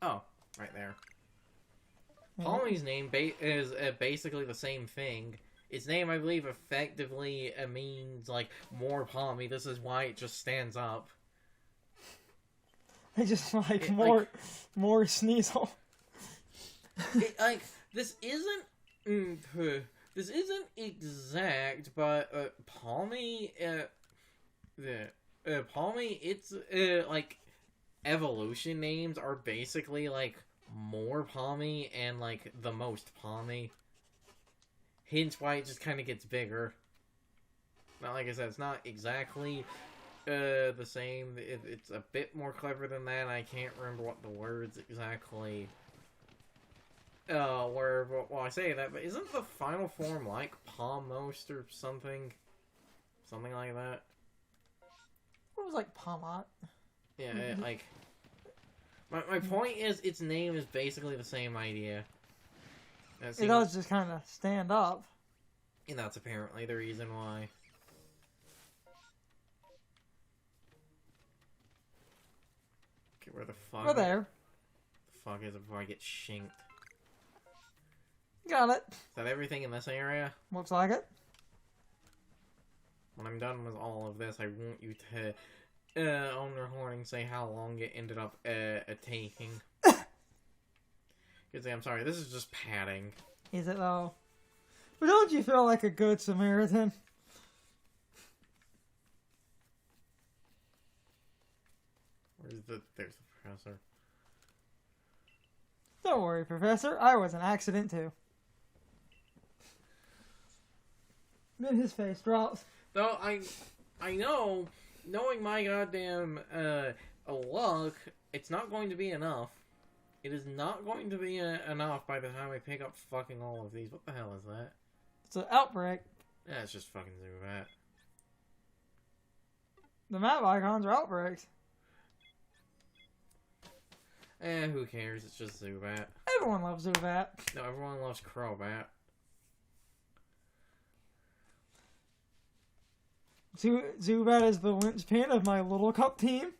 Oh, right there. Palmy's name is basically the same thing. Its name, I believe, effectively means, like, more palmy. This is why it just stands up. I just like It, more, like, more Sneasel. like, this isn't, this isn't exact, but, palmy, palmy, it's, like, evolution names are basically, like, more palmy and, like, the most palmy. Hence why it just kind of gets bigger. Now, like I said, it's not exactly the same. It's a bit more clever than that. I can't remember what the words exactly were. Well, I say that, but isn't the final form like Palmmost or something? Something like that? What was like Palmot? Yeah, like... My point is, its name is basically the same idea. It does just kind of stand up. And that's apparently the reason why. Okay, where the fuck? We're there. The fuck is it before I get shinked? Got it. Is that everything in this area? Looks like it. When I'm done with all of this, I want you to, on recording, say how long it ended up taking. Because I'm sorry, this is just padding. Is it though? But don't you feel like a good Samaritan? There's the professor. Don't worry, Professor. I was an accident too. Then his face drops. Though I know, knowing my goddamn luck, it's not going to be enough. It is not going to be enough by the time I pick up fucking all of these. What the hell is that? It's an outbreak. Yeah, it's just fucking Zubat. The map icons are outbreaks. Who cares? It's just Zubat. Everyone loves Zubat. No, everyone loves Crobat. Zubat is the linchpin of my Little Cup team.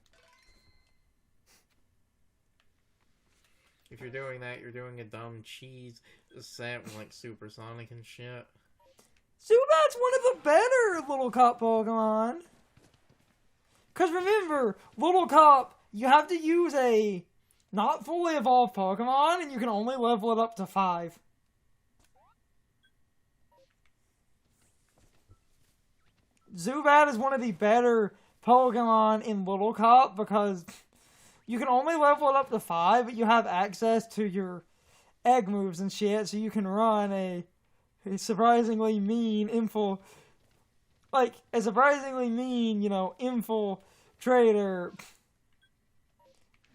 If you're doing that, you're doing a dumb cheese set with like Supersonic and shit. Zubat's one of the better Little Cup Pokemon. Because remember, Little Cup, you have to use a not fully evolved Pokemon, and you can only level it up to 5. Zubat is one of the better Pokemon in Little Cup because you can only level it up to 5, but you have access to your egg moves and shit, so you can run a surprisingly mean infiltrator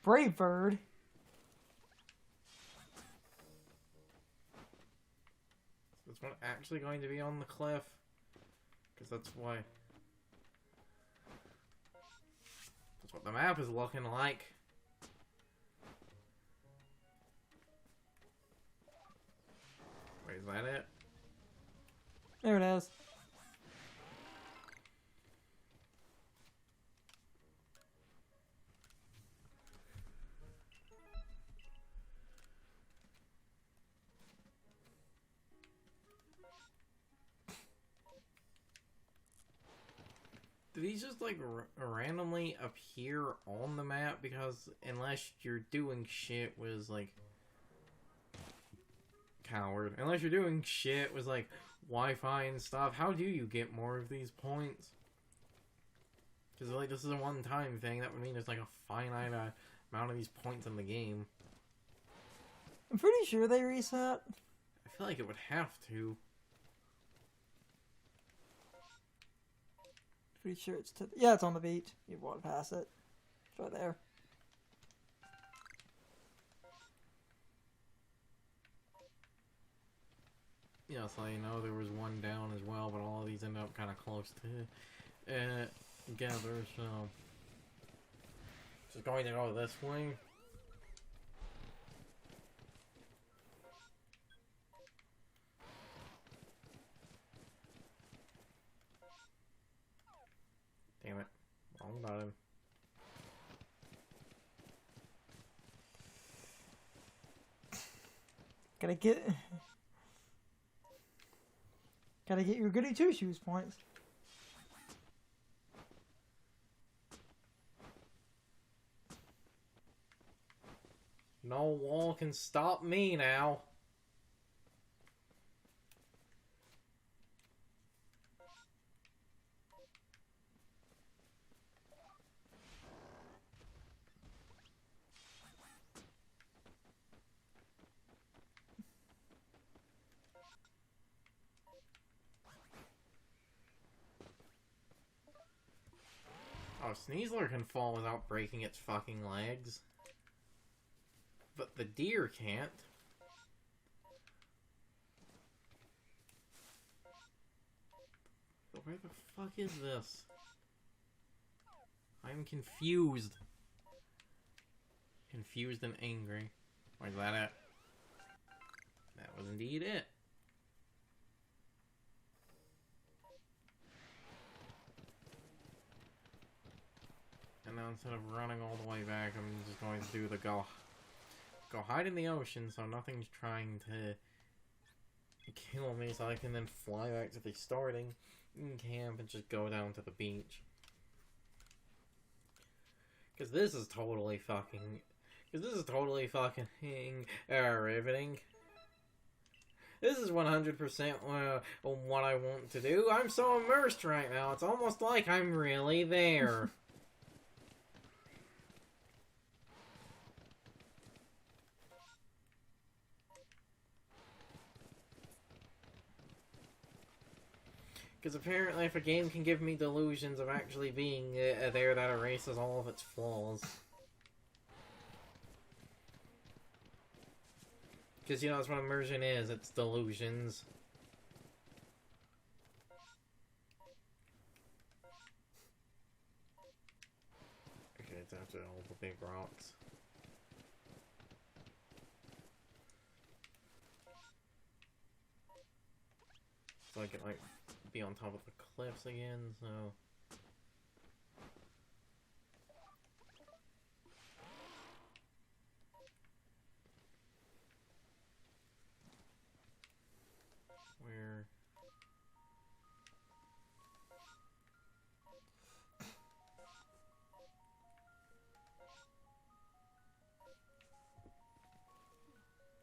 Brave Bird. Is one actually going to be on the cliff? Because that's why. That's what the map is looking like. Wait, is that it? There it is. Do these just like randomly appear on the map? Because unless you're doing shit with like coward, unless you're doing shit with like Wi-Fi and stuff, how do you get more of these points? Because like this is a one-time thing. That would mean there's like a finite amount of these points in the game. I'm pretty sure they reset. I feel like it would have to. Pretty sure it's to... Yeah, it's on the beach. You walk past it. It's right there. Yeah, so you know there was one down as well, but all of these ended up kind of close to together, so... Just going to go this way. Damn it. Wrong button. Gotta get your goody two shoes points. No wall can stop me now. Oh, Sneasler can fall without breaking its fucking legs. But the deer can't. But where the fuck is this? I'm confused. Confused and angry. Where's that at? That was indeed it. And now instead of running all the way back, I'm just going to do the go hide in the ocean so nothing's trying to kill me, so I can then fly back to the starting camp and just go down to the beach. Because this is totally fucking riveting. This is 100% what I want to do. I'm so immersed right now, it's almost like I'm really there. Because apparently if a game can give me delusions of actually being there, that erases all of its flaws. Because, you know, that's what immersion is, it's delusions. Okay, it's after all the big rocks. So I can, like, be on top of the cliffs again, so... Where...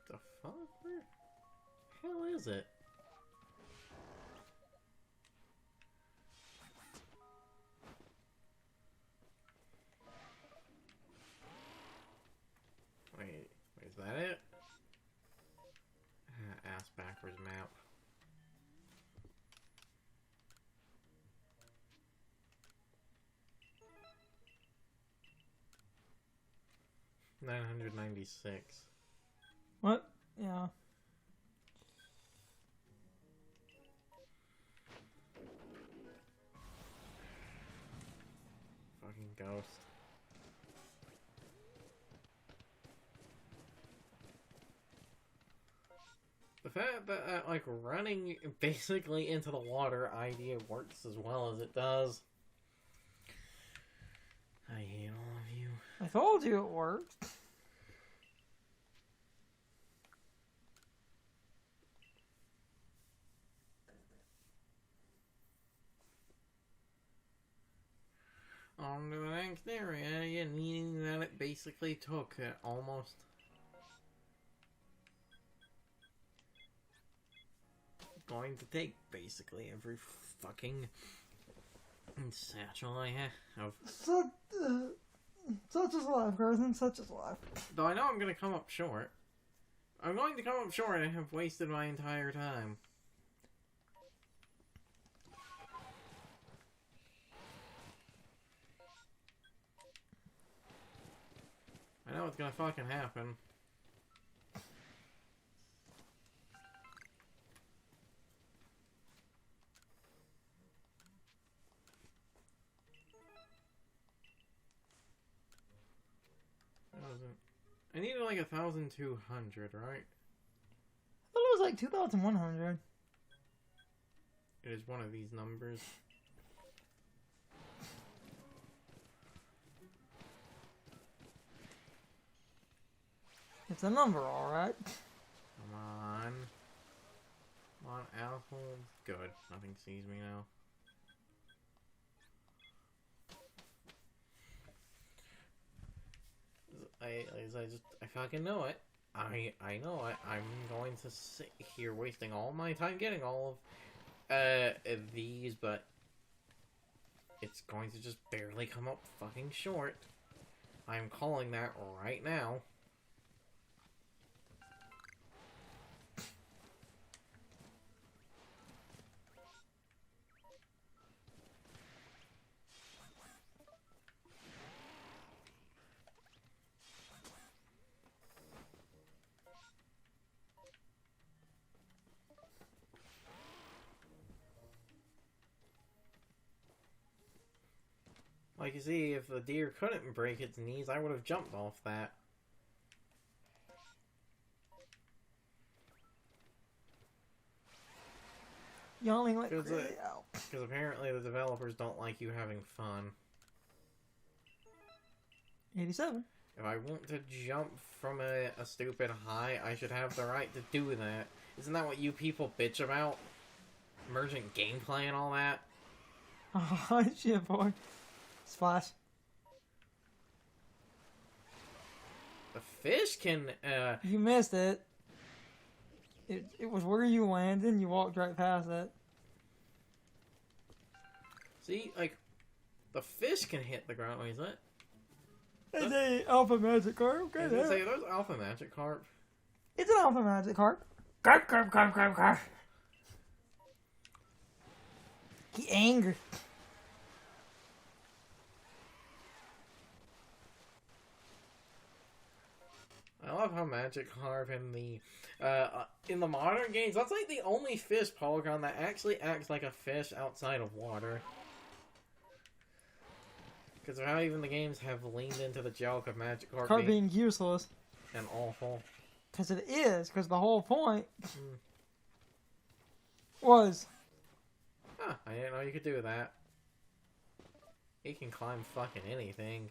The fuck? Where the hell is it? Wait, is that it? Ass backwards map. $996. What? Yeah. Fucking ghost. The fact that, like, running basically into the water idea works as well as it does. I hate all of you. I told you it worked. On to the next area, meaning that it basically took almost... going to take basically every fucking satchel I have. Such is life, Carson. Such is life. Though I know I'm going to come up short. I'm going to come up short and have wasted my entire time. I know it's going to fucking happen. I needed like 1,200, right? I thought it was like 2,100. It is one of these numbers. It's a number, alright. Come on. on. Come on, apple. Good. Nothing sees me now. I fucking know it. I know it. I'm going to sit here wasting all my time getting all of these, but it's going to just barely come up fucking short. I'm calling that right now. Like you see, if the deer couldn't break its knees, I would have jumped off that. Yawning like Because crazy. Ow. apparently the developers don't like you having fun. 87. If I want to jump from a stupid high, I should have the right to do that. Isn't that what you people bitch about? Emergent gameplay and all that? Oh, shit, boy. Splash. The fish can, You missed it. It was where you landed, and you walked right past it. see, like, the fish can hit the ground. Wait, is that? It's a alpha magic carp. Okay, I was gonna say, those alpha magic carp. it's an alpha magic carp. Carp, carp, carp, carp, carp. He angry. I love how Magikarp in the modern games, that's like the only fish Polygon that actually acts like a fish outside of water. Because of how even the games have leaned into the joke of Magikarp Carp being useless. and awful. Because it is. Because the whole point was... Huh, I didn't know you could do that. He can climb fucking anything.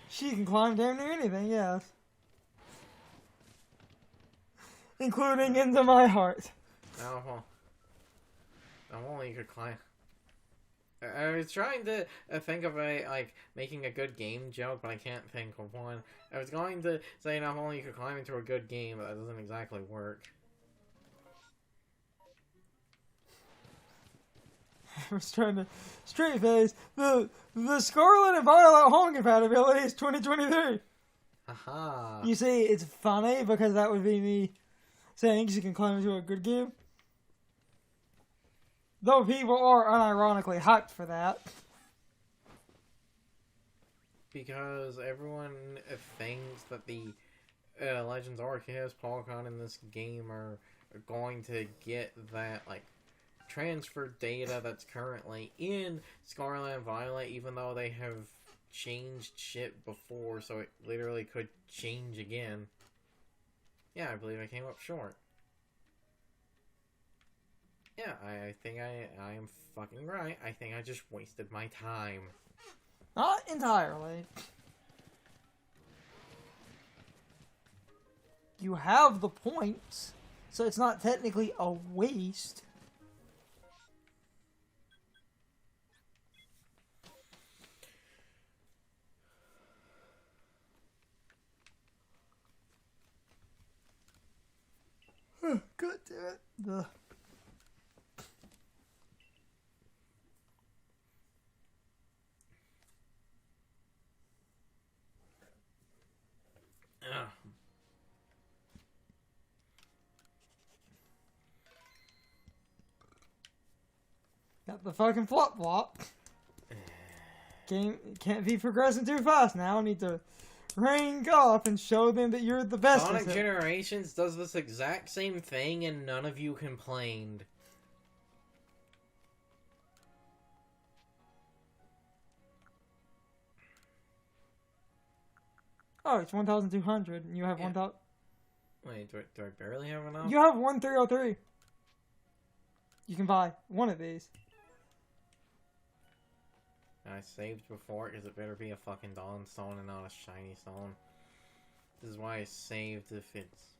She can climb damn near anything, yes. Including into my heart. No, only you could climb. I was trying to think of making a good game joke, but I can't think of one. I was going to say not only you could climb into a good game, but that doesn't exactly work. I was trying to straight face. The Scarlet and Violet home compatibility is 2023. Haha. You see, it's funny because that would be me saying you can climb into a good game. Though people are unironically hyped for that. Because everyone thinks that the Legends Arceus Polygon in this game are going to get that, like, transfer data that's currently in Scarlet and Violet, even though they have changed shit before, so it literally could change again. Yeah, I believe I came up short. Yeah, I think I am fucking right. I think I just wasted my time. Not entirely. You have the points, so it's not technically a waste. God damn it. The... Ugh. Got the fucking flop flop. Game can't be progressing too fast now. I need to rank up and show them that you're the best. Sonic Generations does this exact same thing and none of you complained. Oh, it's 1,200 and you have 1,000. Wait, do I barely have enough? You have 1,303. You can buy one of these. I saved before because it better be a fucking Dawn Stone and not a shiny stone. This is why I saved if it's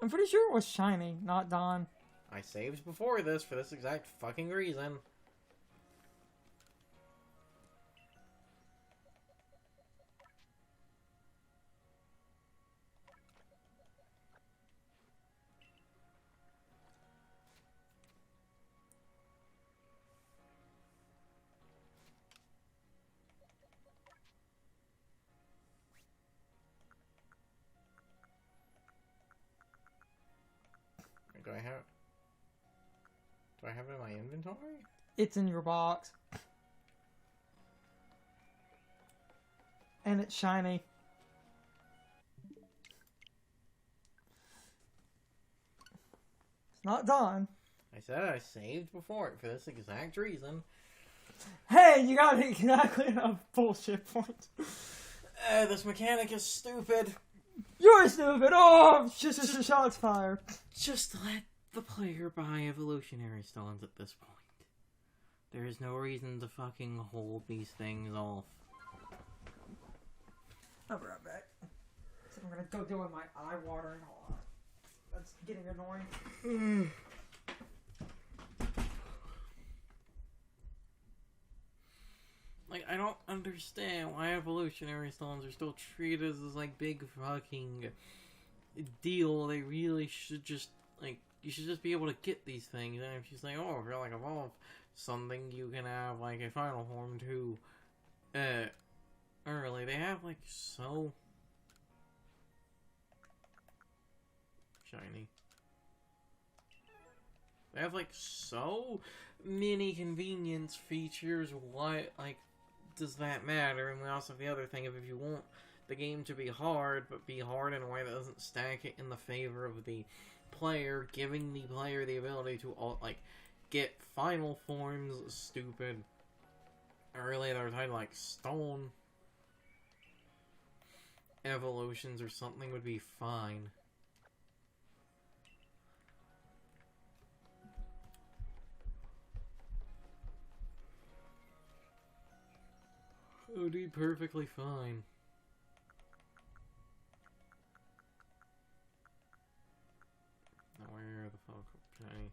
I'm pretty sure it was shiny, not Dawn. I saved before this for this exact fucking reason. Do I have it in my inventory? It's in your box. And it's shiny. It's not Dawn. I said I saved before it for this exact reason. Hey, you got exactly enough bullshit points. This mechanic is stupid. You're stupid! Oh, shots fired. Just let the player buy evolutionary stones at this point. There is no reason to fucking hold these things off. I'll be right back. So I'm gonna go doing my eye watering. Hold on. That's getting annoying. Like, I don't understand why evolutionary stones are still treated as this, like, big fucking deal. They really should just, like, you should just be able to get these things. And if you say, oh, if you're, like, evolve something, you can have, like, a final form too, early. They have, like, so shiny. They have, like, so many convenience features. What, like, does that matter? And we also have the other thing of if you want the game to be hard, but be hard in a way that doesn't stack it in the favor of the player, giving the player the ability to, like, get final forms stupid. Early, they were tied to, like, stone evolutions or something would be fine. It would be perfectly fine. Now where the fuck? Okay.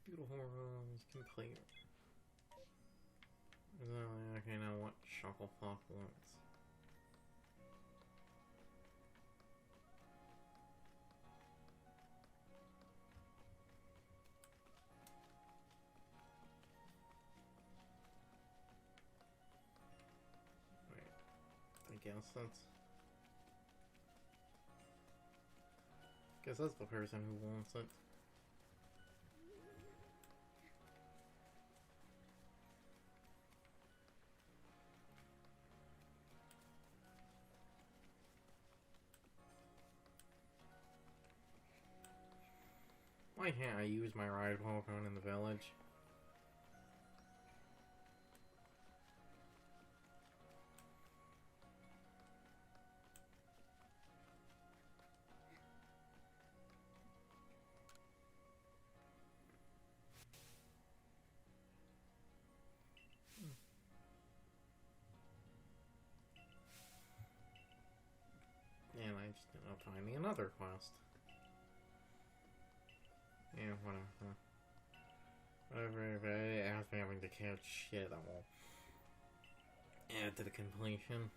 Beautiful rooms complete. Okay, now what Shufflepuff wants. Wait, guess that's the person who wants it. Why can't I use my ride Pokemon in the village? And I just ended up finding another quest. Yeah, whatever. Whatever, if it has me having to catch shit, I will add to the completion.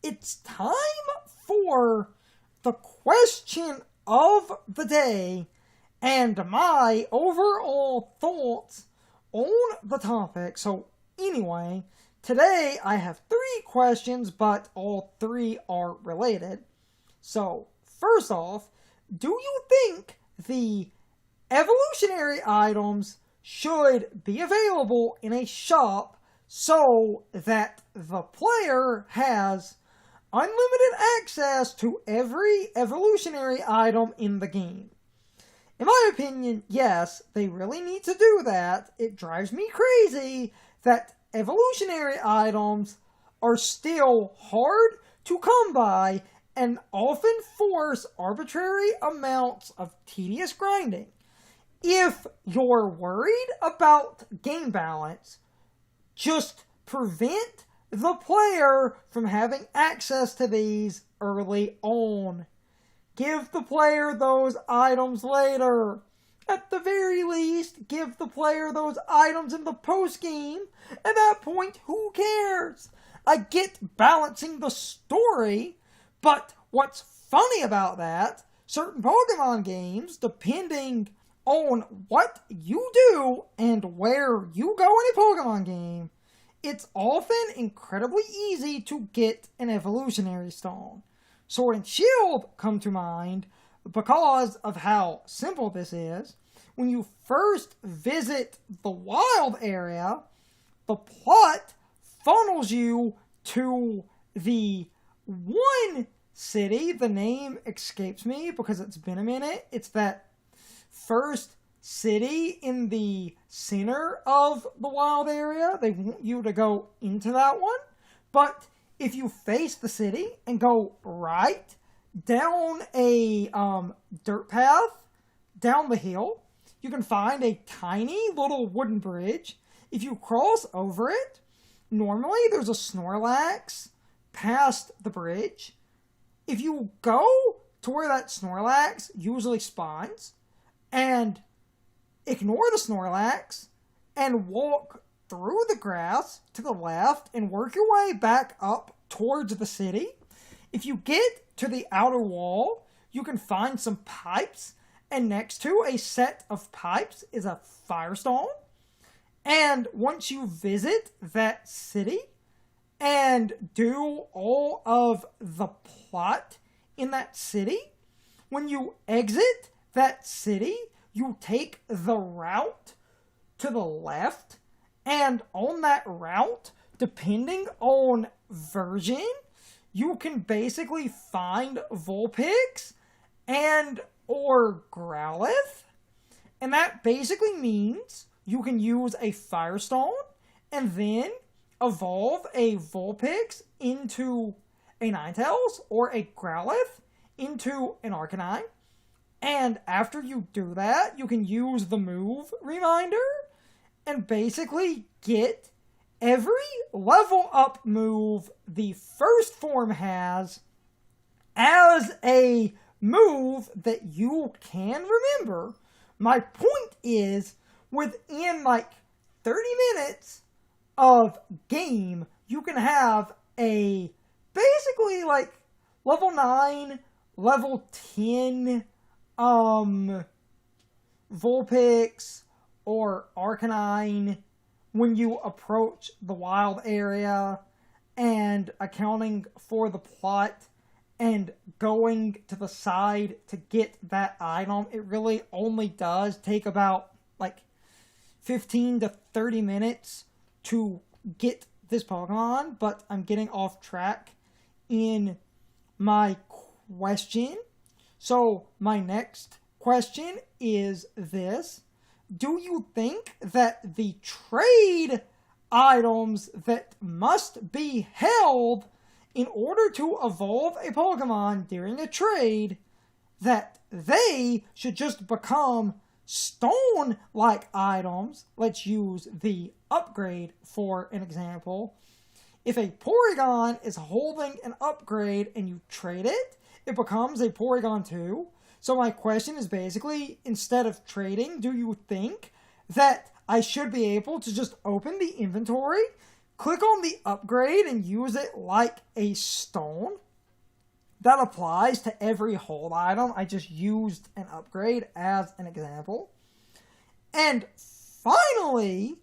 it's time for the question of the day and my overall thoughts on the topic. So anyway, today I have 3 questions, but all 3 are related. So first off, do you think the evolutionary items should be available in a shop so that the player has unlimited access to every evolutionary item in the game? In my opinion, yes, they really need to do that. It drives me crazy that evolutionary items are still hard to come by and often force arbitrary amounts of tedious grinding. If you're worried about game balance, just prevent the player from having access to these early on. Give the player those items later. At the very least, give the player those items in the post-game. At that point, who cares? I get balancing the story, but what's funny about that, certain Pokemon games, depending on what you do and where you go in a Pokemon game, it's often incredibly easy to get an evolutionary stone. Sword and Shield come to mind because of how simple this is. When you first visit the wild area, the plot funnels you to the one city. The name escapes me because it's been a minute. It's that first city in the center of the wild area. They want you to go into that one. But if you face the city and go right down a dirt path down the hill, you can find a tiny little wooden bridge. If you cross over it, normally there's a Snorlax past the bridge. If you go to where that Snorlax usually spawns and ignore the Snorlax and walk through the grass to the left and work your way back up towards the city, if you get to the outer wall, you can find some pipes, and next to a set of pipes is a Firestone. And once you visit that city and do all of the plot in that city, when you exit that city, you take the route to the left, and on that route, depending on version, you can basically find Vulpix and or Growlithe, and that basically means you can use a Firestone and then evolve a Vulpix into a Ninetales or a Growlithe into an Arcanine. And after you do that, you can use the move reminder and basically get every level up move the first form has as a move that you can remember. My point is, within like 30 minutes of game, you can have a basically like level 9, level 10 Vulpix or Arcanine when you approach the wild area, and accounting for the plot and going to the side to get that item, it really only does take about like 15 to 30 minutes to get this Pokemon, but I'm getting off track in my question. So my next question is this: do you think that the trade items that must be held in order to evolve a Pokemon during a trade, that they should just become stone-like items? Let's use the upgrade for an example. If a Porygon is holding an upgrade and you trade it, it becomes a Porygon 2. So my question is basically, instead of trading, do you think that I should be able to just open the inventory, click on the upgrade and use it like a stone. That applies to every hold item. I just used an upgrade as an example. And finally,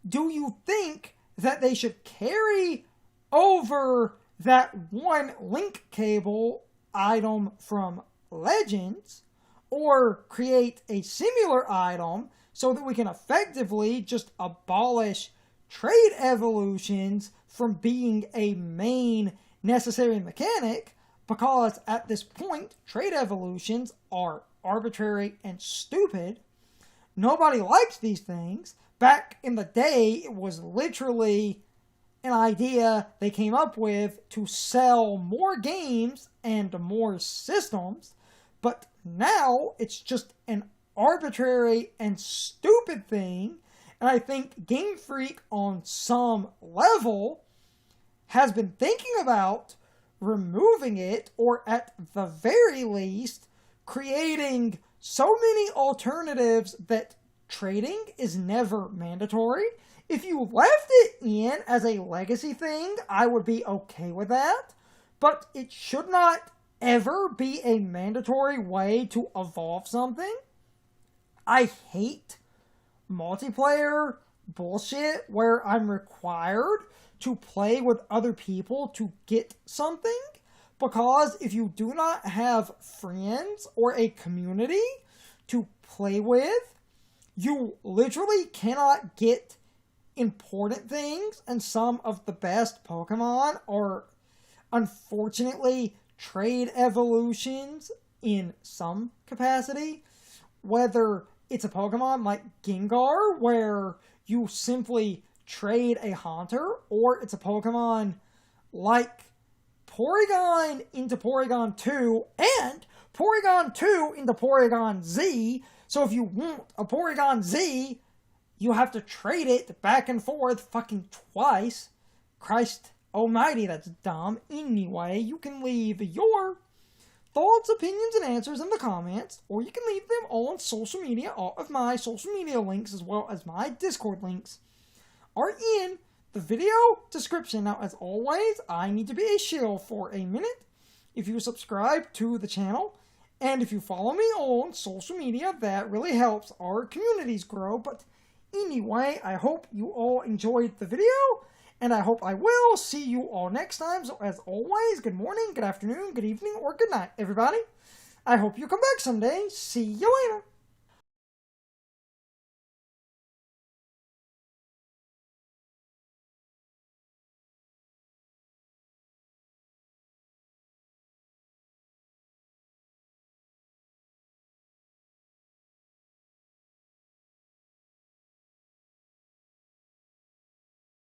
do you think that they should carry over that one link cable item from Legends, or create a similar item so that we can effectively just abolish trade evolutions from being a main necessary mechanic? Because at this point, trade evolutions are arbitrary and stupid. Nobody likes these things. Back in the day, it was literally an idea they came up with to sell more games and more systems. But now, it's just an arbitrary and stupid thing. And I think Game Freak, on some level, has been thinking about removing it, or at the very least, creating so many alternatives that trading is never mandatory. If you left it in as a legacy thing, I would be okay with that. But it should not ever be a mandatory way to evolve something. I hate multiplayer bullshit where I'm required to play with other people to get something, because if you do not have friends or a community to play with, you literally cannot get important things, and some of the best Pokemon are unfortunately trade evolutions in some capacity, whether it's a Pokemon like Gengar where you simply trade a Haunter, or it's a Pokemon like Porygon into Porygon 2 and Porygon 2 into Porygon Z. So if you want a Porygon Z, you have to trade it back and forth fucking twice. Christ almighty, that's dumb. Anyway, you can leave your thoughts, opinions, and answers in the comments, or you can leave them on social media. All of my social media links, as well as my Discord links, are in the video description. Now, as always, I need to be a shill for a minute. If you subscribe to the channel, and if you follow me on social media, that really helps our communities grow. But anyway, I hope you all enjoyed the video, and I hope I will see you all next time. So as always, good morning, good afternoon, good evening, or good night, everybody. I hope you come back someday. See you later.